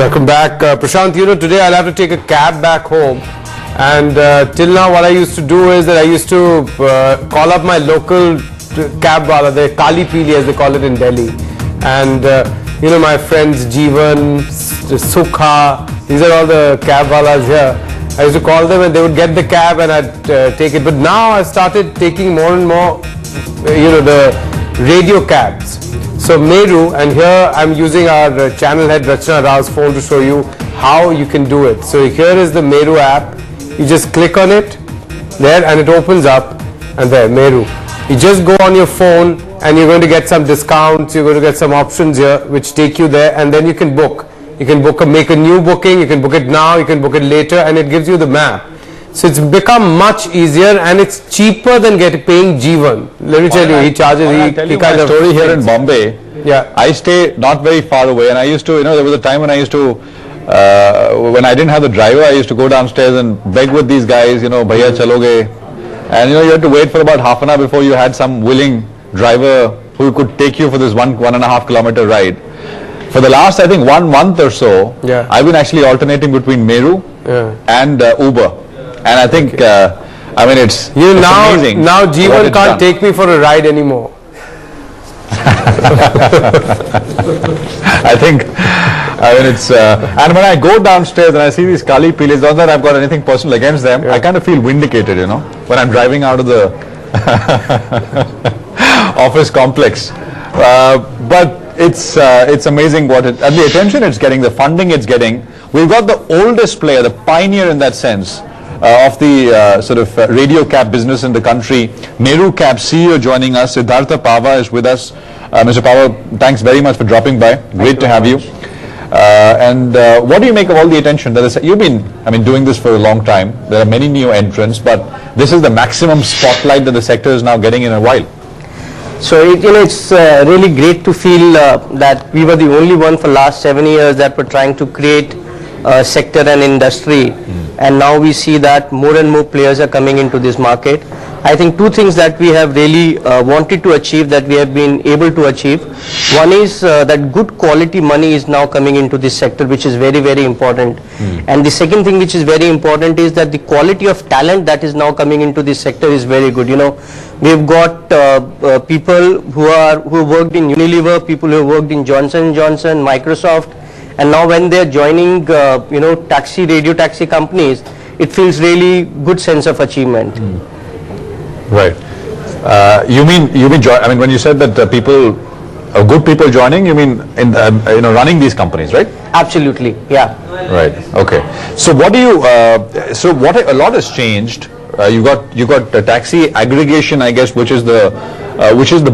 Welcome back. Prashant, today I'll have to take a cab back home. And till now what I used to do is that I used to call up my local cab wala, the Kali Pili as they call it in Delhi. And my friends Jeevan, Sukha, these are all the cab walas here. I used to call them and they would get the cab and I'd take it. But now I started taking more and more, the radio cabs. So Meru, and here I'm using our channel head Rachna Rao's phone to show you how you can do it. So here is the Meru app. You just click on it there and it opens up, and there, Meru. You just go on your phone and you're going to get some discounts, you're going to get some options here which take you there, and then you can book. You can make a new booking, you can book it now, you can book it later, and it gives you the map. So it's become much easier and it's cheaper than paying Jeevan. Let me tell you, he charges. I'll tell you my story here in Bombay. Yeah. I stay not very far away, and I used to, there was a time when I used to, when I didn't have the driver, I used to go downstairs and beg with these guys, bhaiya chaloge. And you had to wait for about half an hour before you had some willing driver who could take you for this 1.5 kilometer ride. For the last, I think, 1 month or so, I've been actually alternating between Meru and Uber. And I think, it's amazing. Now Jeevan can't take me for a ride anymore. I think, it's, and when I go downstairs and I see these Kali Pilis, not that I've got anything personal against them, I kind of feel vindicated, when I'm driving out of the office complex. But it's amazing what and the attention it's getting, the funding it's getting. We've got the oldest player, the pioneer in that sense, of the radio cab business in the country. Meru Cab CEO joining us. Siddhartha Pahwa is with us. Mr. Pahwa, thanks very much for dropping by. Great to have you. And what do you make of all the attention that you've been doing this for a long time? There are many new entrants, but this is the maximum spotlight that the sector is now getting in a while. So it's really great to feel that we were the only one for last 7 years that were trying to create a sector and industry, and now we see that more and more players are coming into this market. I think two things that we have really wanted to achieve, that we have been able to achieve. One is that good quality money is now coming into this sector, which is very, very important. And the second thing which is very important is that the quality of talent that is now coming into this sector is very good. We've got people who worked in Unilever, people who worked in Johnson & Johnson, Microsoft, and now when they're joining radio taxi companies, it feels really good sense of achievement. Right. You mean when you said that good people joining, you mean in running these companies, right? Absolutely, yeah. Right. Okay. So what do you? What a lot has changed. You got the taxi aggregation, I guess, which is the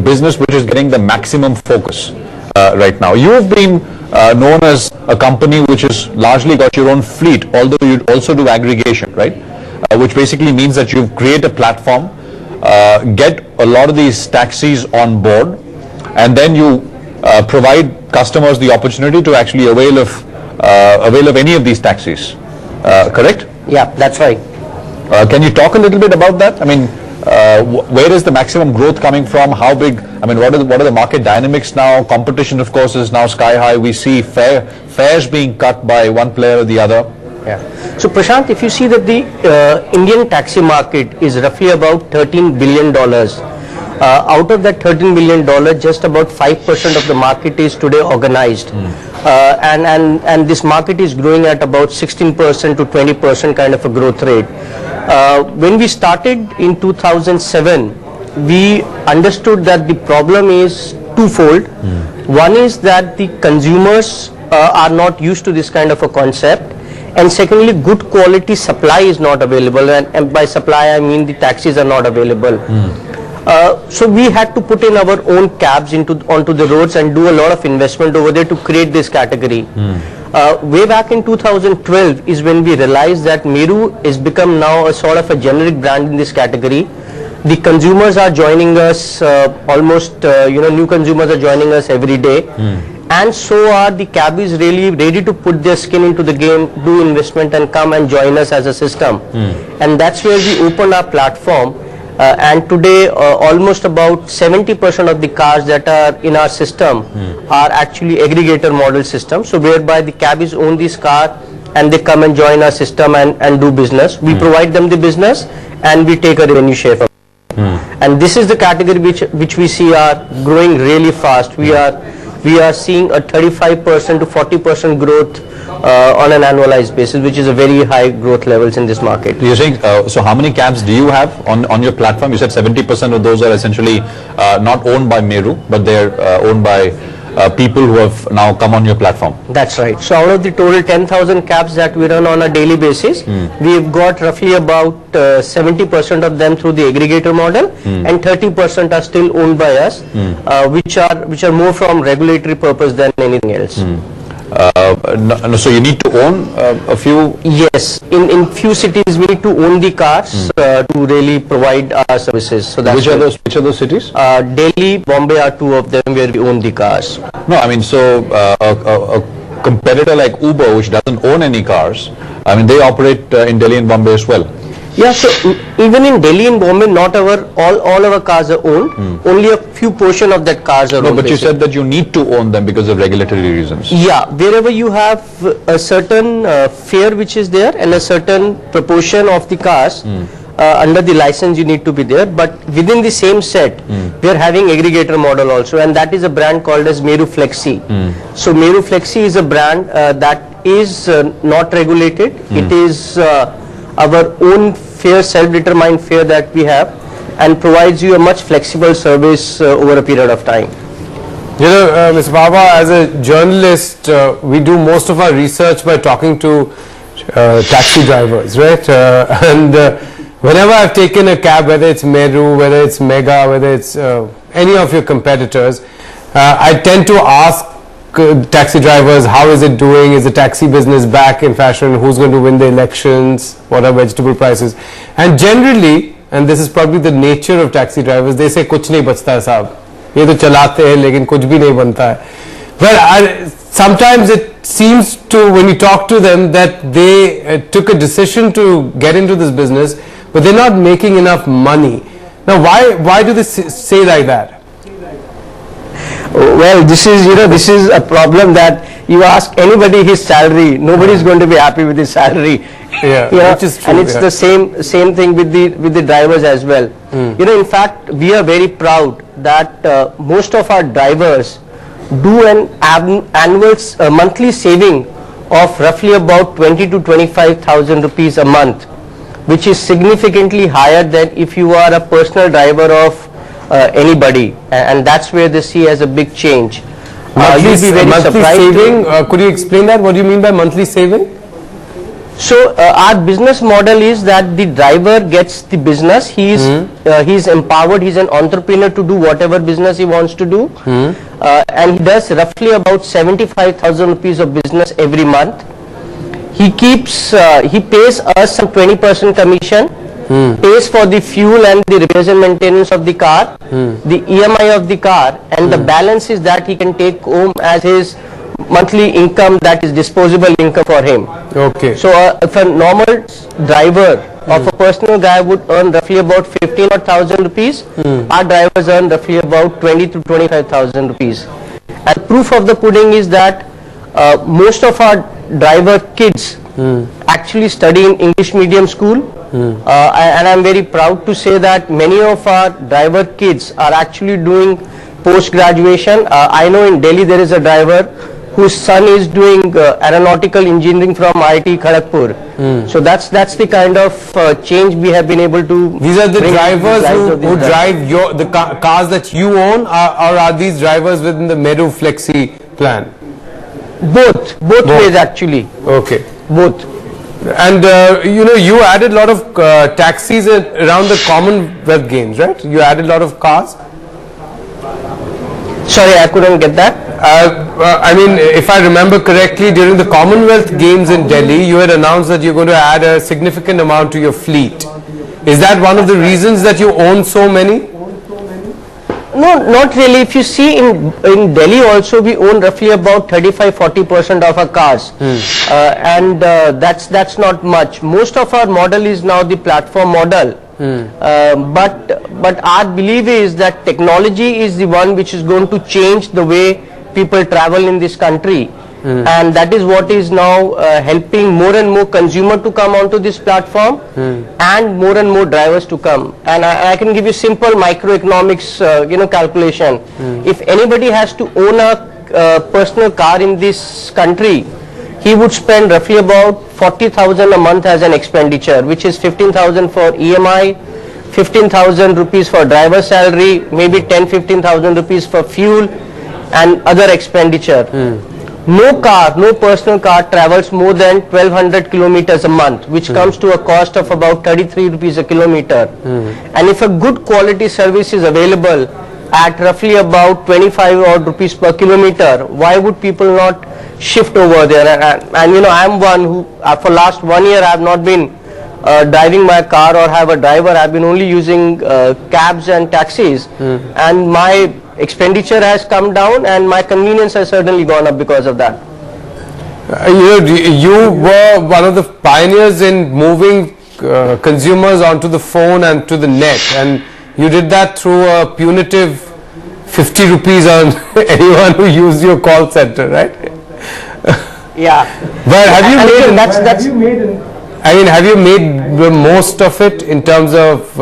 business which is getting the maximum focus right now. You have been known as a company which has largely got your own fleet, although you also do aggregation, right? Which basically means that you create a platform, get a lot of these taxis on board, and then you provide customers the opportunity to actually avail of any of these taxis. Correct? Yeah, that's right. Can you talk a little bit about that? Where is the maximum growth coming from? How big? What are the market dynamics now? Competition, of course, is now sky high. We see fares being cut by one player or the other. Yeah. So Prashant, if you see that the Indian taxi market is roughly about $13 billion. Out of that $13 billion, just about 5% of the market is today organized. And this market is growing at about 16% to 20% kind of a growth rate. When we started in 2007, we understood that the problem is twofold. One is that the consumers are not used to this kind of a concept, and secondly, good quality supply is not available, and by supply I mean the taxis are not available. So we had to put in our own cabs onto the roads and do a lot of investment over there to create this category. Way back in 2012 is when we realized that Meru has become now a sort of a generic brand in this category. The consumers are joining us, new consumers are joining us every day. And so are the cabbies really ready to put their skin into the game, do investment and come and join us as a system. And that's where we open our platform and today almost about 70% of the cars that are in our system are actually aggregator model system. So whereby the cabbies own this car and they come and join our system and do business. We provide them the business and we take a revenue share from them. And this is the category which we see are growing really fast. We are seeing a 35% to 40% growth on an annualized basis, which is a very high growth levels in this market. You're saying, so how many cabs do you have on your platform? You said 70% of those are essentially not owned by Meru, but they're owned by people who have now come on your platform. That's right. So out of the total 10,000 cabs that we run on a daily basis, we've got roughly about 70% of them through the aggregator model, and 30% are still owned by us, which are more from regulatory purpose than anything else. So you need to own a few? Yes, in few cities we need to own the cars to really provide our services. So that's which are those cities? Delhi, Bombay are two of them where we own the cars. No, I mean, so a competitor like Uber, which doesn't own any cars, I mean, they operate in Delhi and Bombay as well. Yeah, so even in Delhi and Bombay, not all our cars are owned. Only a few portion of that cars are owned. No, but you said that you need to own them because of regulatory reasons. Yeah, wherever you have a certain fare which is there and a certain proportion of the cars under the license, you need to be there. But within the same set, we are having aggregator model also, and that is a brand called as Meru Flexi. So Meru Flexi is a brand that is not regulated. It is our own fare, self-determined fare that we have, and provides you a much flexible service over a period of time. You know, Mr. Pahwa, as a journalist, we do most of our research by talking to taxi drivers, right? Whenever I've taken a cab, whether it's Meru, whether it's Mega, whether it's any of your competitors, I tend to ask taxi drivers, how is it doing? Is the taxi business back in fashion? Who's going to win the elections? What are vegetable prices? And generally, and this is probably the nature of taxi drivers, they say kuch nahi bachta hai sahab, ye to chalate hai lekin kuch bhi nahi banta hai. Well, sometimes it seems to, when you talk to them, that they took a decision to get into this business, but they're not making enough money. Now, why do they say like that? Well, this is a problem that you ask anybody his salary, nobody is going to be happy with his salary. Yeah, which is true. And it's the same thing with the drivers as well. In fact, we are very proud that most of our drivers do an annual monthly saving of roughly about 20 to 25,000 rupees a month, which is significantly higher than if you are a personal driver of anybody, and that's where they see as a big change. Monthly saving, could you explain that? What do you mean by monthly saving? So our business model is that the driver gets the business, he is empowered, he is an entrepreneur to do whatever business he wants to do, and he does roughly about 75,000 rupees of business every month. He pays us some 20% commission, pays for the fuel and the repairs and maintenance of the car, the EMI of the car, and the balance is that he can take home as his monthly income, that is disposable income for him. Okay. So if a normal driver of a personal guy would earn roughly about 15,000 rupees, our drivers earn roughly about 20 to 25,000 rupees. And proof of the pudding is that most of our driver kids actually study in English medium school, and I'm very proud to say that many of our driver kids are actually doing post-graduation. I know in Delhi there is a driver whose son is doing aeronautical engineering from IIT Kharagpur. So that's the kind of change we have been able to. These are the drivers who drive the cars that you own, or are these drivers within the Meru Flexi plan? Both ways actually. Okay. Both. And you added a lot of taxis around the Commonwealth Games, right? You added a lot of cars. Sorry, I couldn't get that. I mean, if I remember correctly, during the Commonwealth Games in Delhi, you had announced that you're going to add a significant amount to your fleet. Is that one of the reasons that you own so many? No, not really. If you see in Delhi also, we own roughly about 35-40% of our cars, and that's not much. Most of our model is now the platform model, But our belief is that technology is the one which is going to change the way people travel in this country. And that is what is now helping more and more consumer to come onto this platform and more drivers to come. And I can give you simple microeconomics calculation. If anybody has to own a personal car in this country, he would spend roughly about 40,000 a month as an expenditure, which is 15,000 for EMI, 15,000 rupees for driver salary, maybe 10-15,000 rupees for fuel and other expenditure. No personal car travels more than 1200 kilometers a month, which comes to a cost of about 33 rupees a kilometer. And if a good quality service is available at roughly about 25 odd rupees per kilometer, why would people not shift over there? And you know, I'm one who for last 1 year I have not been driving my car or have a driver. I've been only using cabs and taxis, and my expenditure has come down and my convenience has certainly gone up because of that. You were one of the pioneers in moving consumers onto the phone and to the net, and you did that through a punitive 50 rupees on anyone who used your call center, right? Yeah. But have you have you made the most of it in terms of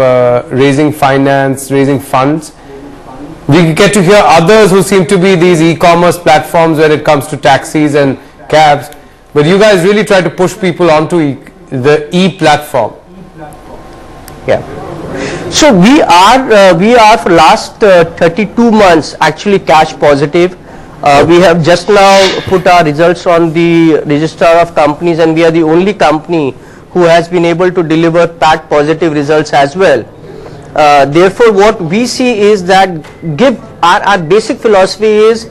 raising finance, raising funds? We get to hear others who seem to be these e-commerce platforms when it comes to taxis and cabs, but you guys really try to push people onto the e-platform. Yeah. So we are for last 32 months actually cash positive. We have just now put our results on the register of companies, and we are the only company who has been able to deliver PAT positive results as well. Therefore, what we see is that our basic philosophy is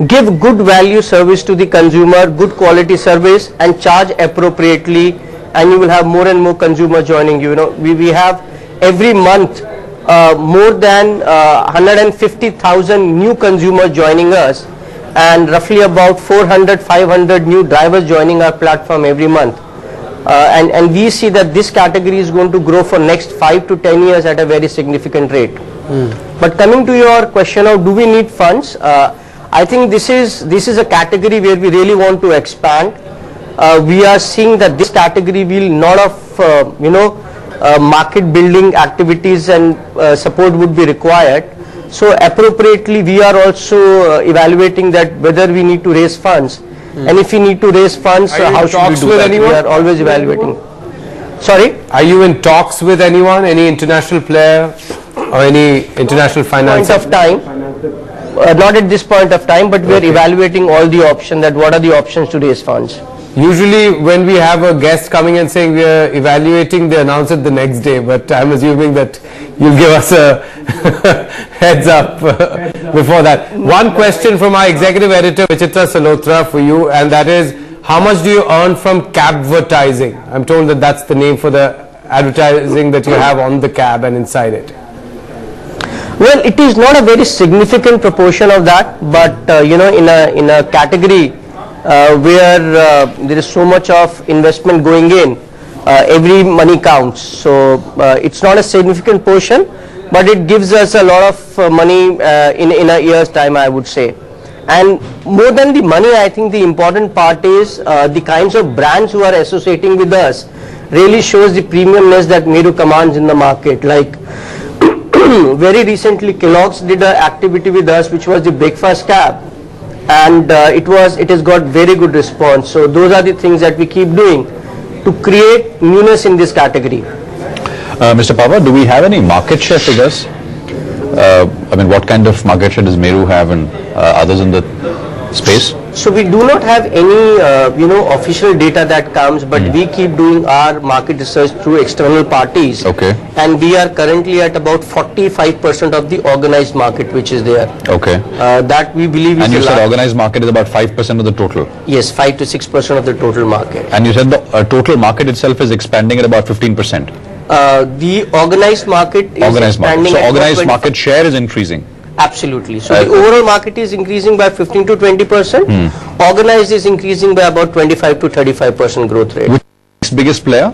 give good value service to the consumer, good quality service, and charge appropriately, and you will have more and more consumers joining you. You know, we have every month more than 150,000 new consumers joining us, and roughly about 400-500 new drivers joining our platform every month. And we see that this category is going to grow for next 5 to 10 years at a very significant rate. But coming to your question of do we need funds, I think this is a category where we really want to expand. We are seeing that this category will lot of market building activities and support would be required. So appropriately we are also evaluating that whether we need to raise funds. And if we need to raise funds, how should we do that? Anyone? We are always evaluating. Sorry? Are you in talks with anyone, any international player or any international finance? Point of time, not at this point of time, but we are evaluating all the options, that what are the options to raise funds. Usually when we have a guest coming and saying we are evaluating, they announce it the next day, but I'm assuming that you'll give us a heads up before that. One question from our executive editor Vichitra Salotra for you, and that is, how much do you earn from cabvertising? I'm told that that's the name for the advertising that you have on the cab and inside it. Well, it is not a very significant proportion of that, but in a category where there is so much of investment going in, every money counts. So it's not a significant portion, but it gives us a lot of money in a year's time, I would say. And more than the money, I think the important part is the kinds of brands who are associating with us really shows the premiumness that Meru commands in the market. Like very recently Kellogg's did an activity with us which was the breakfast cab, and it has got very good response. So those are the things that we keep doing to create newness in this category. Mr. Pahwa, do we have any market share figures? I mean, what kind of market share does Meru have and others in the space? So we do not have any official data that comes, but we keep doing our market research through external parties. Okay. And we are currently at about 45% of the organized market which is there. Okay. That we believe is. And you said organized market is about 5% of the total. Yes, 5 to 6% of the total market. And you said the total market itself is expanding at about 15%. The organized market is expanding. So organized market share is increasing. Absolutely. So the overall market is increasing by 15 to 20%. Organized is increasing by about 25 to 35% growth rate. Which is the biggest player?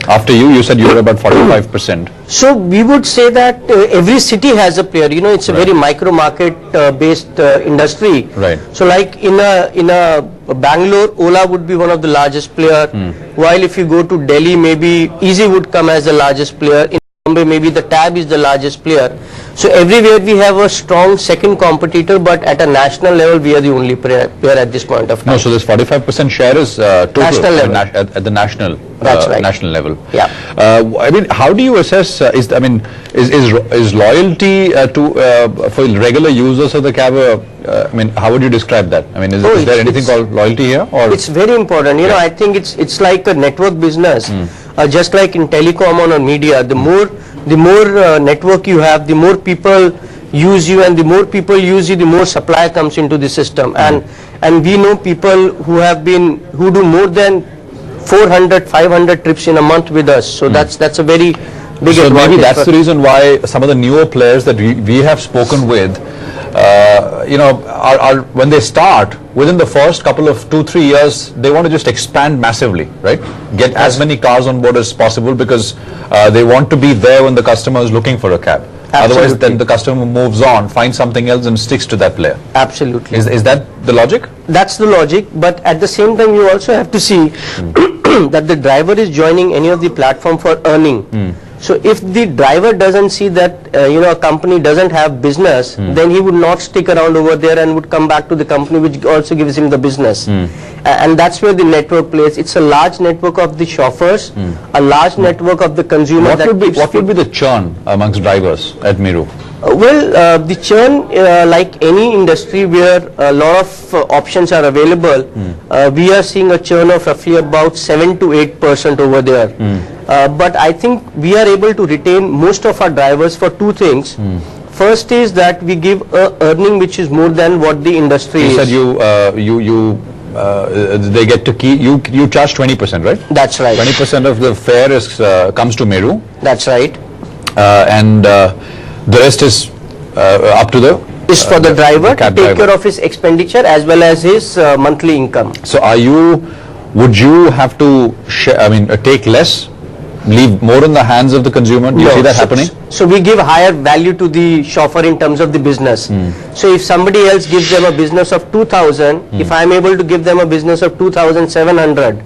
After you said you were about 45%. So we would say that every city has a player. You know, it's a very micro market based industry. Right. So like in a Bangalore, Ola would be one of the largest player. While if you go to Delhi, maybe Easy would come as the largest player. In Bombay, maybe the Tab is the largest player. So everywhere we have a strong second competitor, but at a national level we are the only player at this point of time. No, so this 45% share is total National level. at the national That's right. national level. Yeah. I mean, how do you assess? Is loyalty for regular users of the cab? I mean, how would you describe that? I mean, is there anything called loyalty here? Or it's very important. You know, I think it's like a network business. Just like in telecom or media, the more network you have, the more people use you, and the more people use you, the more supply comes into the system. And we know people who do more than 400, 500 trips in a month with us. So that's a very big so advantage. maybe that's the reason why some of the newer players that we have spoken with, you know, are when they start, within the first couple of 2-3 years, they want to just expand massively, right? Get as many cars on board as possible, because they want to be there when the customer is looking for a cab. Absolutely. Otherwise, then the customer moves on, finds something else and sticks to that player. Absolutely. Is that the logic? That's the logic, but at the same time you also have to see that the driver is joining any of the platform for earning. So if the driver doesn't see that you know, a company doesn't have business, then he would not stick around over there and would come back to the company, which also gives him the business. And that's where the network plays. It's a large network of the chauffeurs, a large network of the consumer. What would be the churn amongst drivers at Meru? The churn, like any industry where a lot of options are available, we are seeing a churn of roughly about 7 to 8% over there. But I think we are able to retain most of our drivers for two things. First is that we give a earning which is more than what the industry is. You said they get to keep, you charge 20%, right? That's right. 20% of the fare is comes to Meru. That's right. And the rest is up to the Is for the driver to take driver. care of his expenditure as well as his monthly income. So would you have to take less, leave more in the hands of the consumer? Do you see that happening? So we give higher value to the chauffeur in terms of the business. So if somebody else gives them a business of 2,000, if I am able to give them a business of 2,700,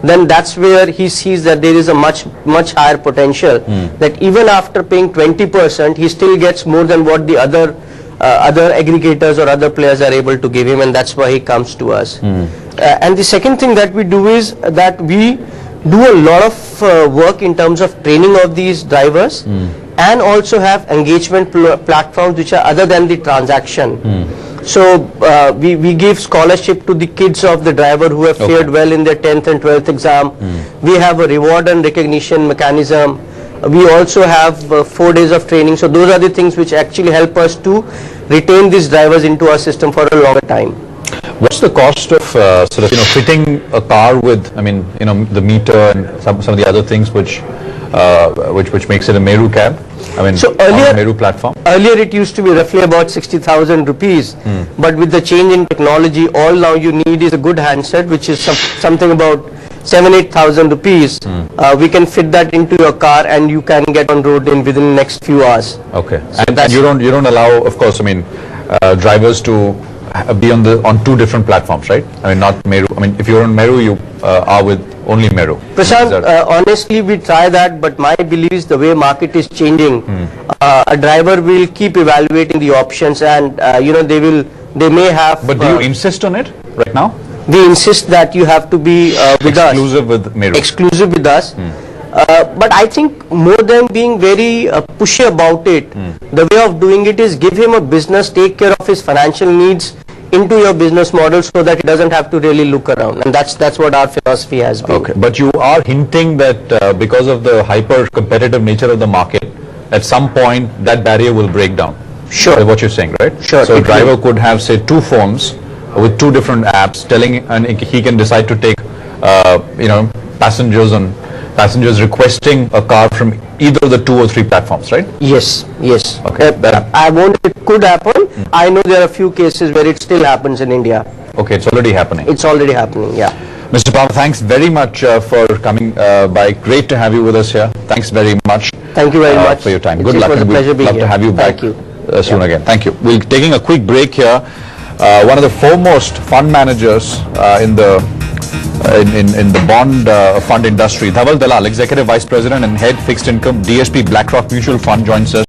then that's where he sees that there is a much higher potential, that even after paying 20%, he still gets more than what the other aggregators or other players are able to give him, and that's why he comes to us. And the second thing that we do is that we do a lot of work in terms of training of these drivers, and also have engagement platforms which are other than the transaction. So we give scholarship to the kids of the driver who have fared well in their 10th and 12th exam. We have a reward and recognition mechanism. We also have 4 days of training. So those are the things which actually help us to retain these drivers into our system for a longer time. What's the cost of fitting a car with, the meter and some of the other things which makes it a Meru cab? So earlier, on a Meru platform? Earlier it used to be roughly about 60,000 rupees, but with the change in technology, all now you need is a good handset, which is something about 7,000-8,000 rupees. We can fit that into your car and you can get on road within the next few hours. Okay. So and you don't allow, of course, drivers to be on 2 different platforms, right? Not Meru. If you're on Meru, you are with only Meru. Prashant, honestly, we try that, but my belief is the way market is changing, a driver will keep evaluating the options, and they may have. But do you insist on it right now? We insist that you have to be with us. Exclusive with Meru. Exclusive with us. But I think more than being very pushy about it, the way of doing it is give him a business, take care of his financial needs into your business model, so that he doesn't have to really look around, and that's what our philosophy has been. Okay, but you are hinting that because of the hyper competitive nature of the market, at some point that barrier will break down. Sure. That's what you're saying, right? Sure. So a driver could have, say, 2 phones with 2 different apps, and he can decide to take passengers requesting a car from either of the 2 or 3 platforms, right? Yes. Okay. I won't. It could happen. I know there are a few cases where it still happens in India. Okay, it's already happening. It's already happening. Yeah. Mr. Pahwa, thanks very much for coming by. Great to have you with us here. Thanks very much. Thank you very much for your time. It Good luck. was a And pleasure we'd being love here. to have you back Thank you. soon again. Thank you. We're taking a quick break here. One of the foremost fund managers in the bond fund industry, Dhaval Dalal, Executive Vice President and Head Fixed Income, DSP BlackRock Mutual Fund, joins us.